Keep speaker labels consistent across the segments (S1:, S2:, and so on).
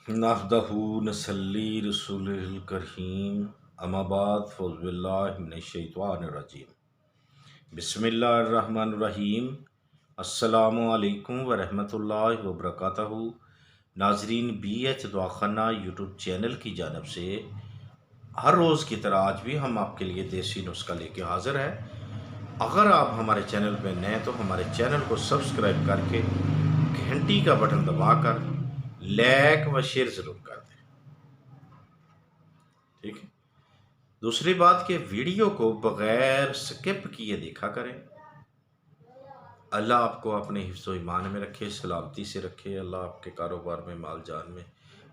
S1: نحمدہو نصلی رسولہ کریم اما بعد فاعوذ باللہ من الشیطان الرجیم بسم اللہ الرحمن الرحیم السلام علیکم ورحمۃ اللہ وبرکاتہ۔ ناظرین، بی ایچ دواخانہ یوٹیوب چینل کی جانب سے ہر روز کی طرح آج بھی ہم آپ کے لیے دیسی نسخہ لے کے حاضر ہے۔ اگر آپ ہمارے چینل پہ نئے تو ہمارے چینل کو سبسکرائب کر کے گھنٹی کا بٹن دبا کر لائک و شیئر ضرور کر دیں، ٹھیک ہے۔ دوسری بات کہ ویڈیو کو بغیر سکپ کیے دیکھا کریں۔ اللہ آپ کو اپنے حفظ و ایمان میں رکھے، سلامتی سے رکھے۔ اللہ آپ کے کاروبار میں، مال جان میں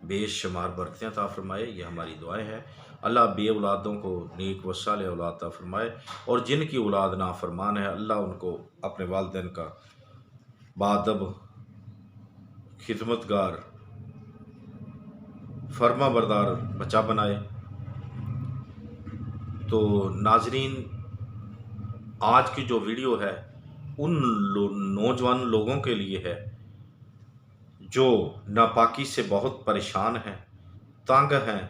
S1: بے شمار برکتیں عطا فرمائے، یہ ہماری دعائیں ہیں۔ اللہ بے اولادوں کو نیک و صالح اولاد عطا فرمائے، اور جن کی اولاد نافرمان ہے اللہ ان کو اپنے والدین کا باادب، خدمتگار، فرما بردار بچہ بنائے۔ تو ناظرین، آج کی جو ویڈیو ہے ان نوجوان لوگوں کے لیے ہے جو ناپاکی سے بہت پریشان ہیں، تنگ ہیں،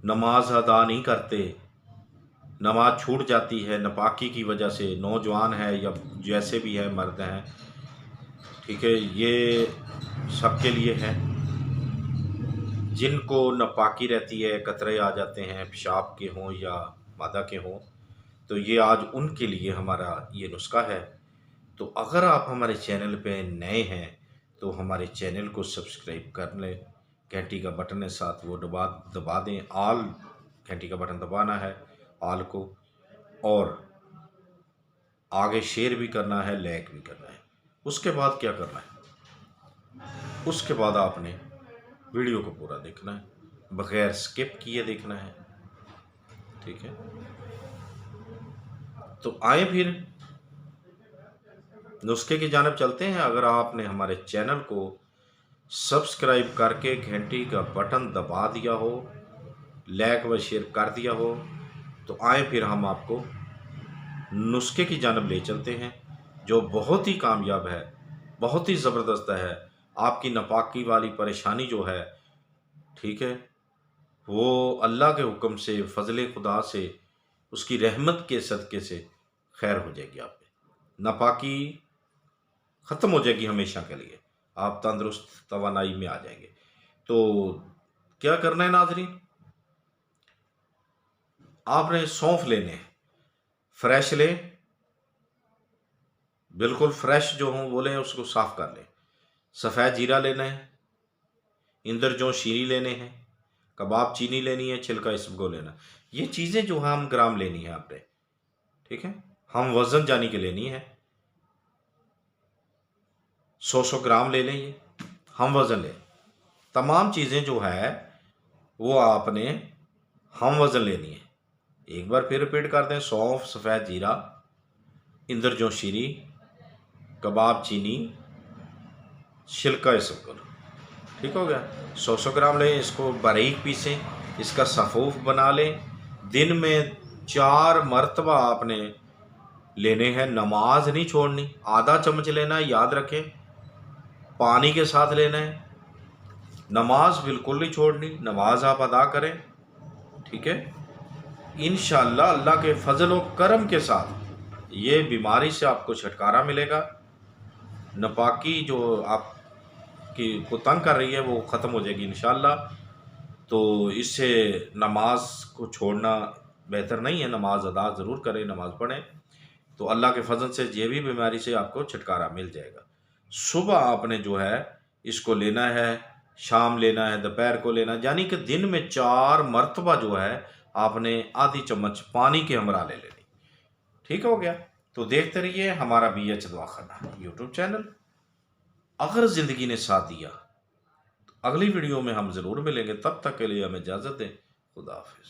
S1: نماز ادا نہیں کرتے، نماز چھوٹ جاتی ہے ناپاکی کی وجہ سے، نوجوان ہے یا جیسے بھی ہے، مرد ہیں، ٹھیک ہے۔ یہ سب کے لیے ہے جن کو ناپاکی رہتی ہے، قطرے آ جاتے ہیں پیشاب کے ہوں یا مادہ کے ہوں، تو یہ آج ان کے لیے ہمارا یہ نسخہ ہے۔ تو اگر آپ ہمارے چینل پہ نئے ہیں تو ہمارے چینل کو سبسکرائب کر لیں، گھنٹی کا بٹن ہے ساتھ وہ دبا دیں، آل گھنٹی کا بٹن دبانا ہے، آل کو، اور آگے شیئر بھی کرنا ہے، لائک بھی کرنا ہے۔ اس کے بعد کیا کرنا ہے؟ اس کے بعد آپ نے ویڈیو کو پورا دیکھنا ہے، بغیر سکپ کیے دیکھنا ہے، ٹھیک ہے۔ تو آئیں پھر نسخے کی جانب چلتے ہیں۔ اگر آپ نے ہمارے چینل کو سبسکرائب کر کے گھنٹی کا بٹن دبا دیا ہو، لائک و شیئر کر دیا ہو، تو آئیں پھر ہم آپ کو نسخے کی جانب لے چلتے ہیں جو بہت ہی کامیاب ہے، بہت ہی زبردست ہے۔ آپ کی ناپاکی والی پریشانی جو ہے، ٹھیک ہے، وہ اللہ کے حکم سے، فضل خدا سے، اس کی رحمت کے صدقے سے خیر ہو جائے گی۔ آپ پہ ناپاکی ختم ہو جائے گی ہمیشہ کے لیے، آپ تندرست توانائی میں آ جائیں گے۔ تو کیا کرنا ہے ناظرین؟ آپ نے سونف لینے ہیں، فریش لیں، بالکل فریش جو ہوں وہ لیں، اس کو صاف کر لیں۔ سفید جیرہ لینا ہے، اندر جو شیری لینے ہیں، کباب چینی لینی ہے، چھلکا اسم کو لینا۔ یہ چیزیں جو ہم گرام لینی ہے آپ نے، ٹھیک ہے، ہم وزن جانی کے لینی ہے۔ 100 گرام لے لیں، یہ ہم وزن لیں۔ تمام چیزیں جو ہے وہ آپ نے ہم وزن لینی ہے۔ ایک بار پھر ریپیٹ کر دیں، سونف، سفید جیرہ، اندر جو شیری، کباب چینی، چھلکا اسکول، ٹھیک ہو گیا۔ 100 گرام لیں، اس کو باریک پیسیں، اس کا صفوف بنا لیں۔ دن میں 4 مرتبہ آپ نے لینے ہیں، نماز نہیں چھوڑنی، آدھا چمچ لینا ہے، یاد رکھیں، پانی کے ساتھ لینا ہے، نماز بالکل نہیں چھوڑنی، نماز آپ ادا کریں، ٹھیک ہے۔ انشاءاللہ اللہ کے فضل و کرم کے ساتھ یہ بیماری سے آپ کو چھٹکارا ملے گا۔ ناپاکی جو آپ کی کو تنگ کر رہی ہے وہ ختم ہو جائے گی انشاءاللہ۔ تو اس سے نماز کو چھوڑنا بہتر نہیں ہے، نماز ادا ضرور کریں، نماز پڑھیں، تو اللہ کے فضل سے یہ بھی بیماری سے آپ کو چھٹکارا مل جائے گا۔ صبح آپ نے جو ہے اس کو لینا ہے، شام لینا ہے، دوپہر کو لینا ہے، یعنی کہ دن میں 4 مرتبہ جو ہے آپ نے آدھی چمچ پانی کے ہمراہ لے لینی، ٹھیک ہو گیا۔ تو دیکھتے رہیے ہمارا بی ایچ دواخانہ یوٹیوب چینل۔ اگر زندگی نے ساتھ دیا تو اگلی ویڈیو میں ہم ضرور ملیں گے، تب تک کے لیے ہمیں اجازت دیں، خدا حافظ۔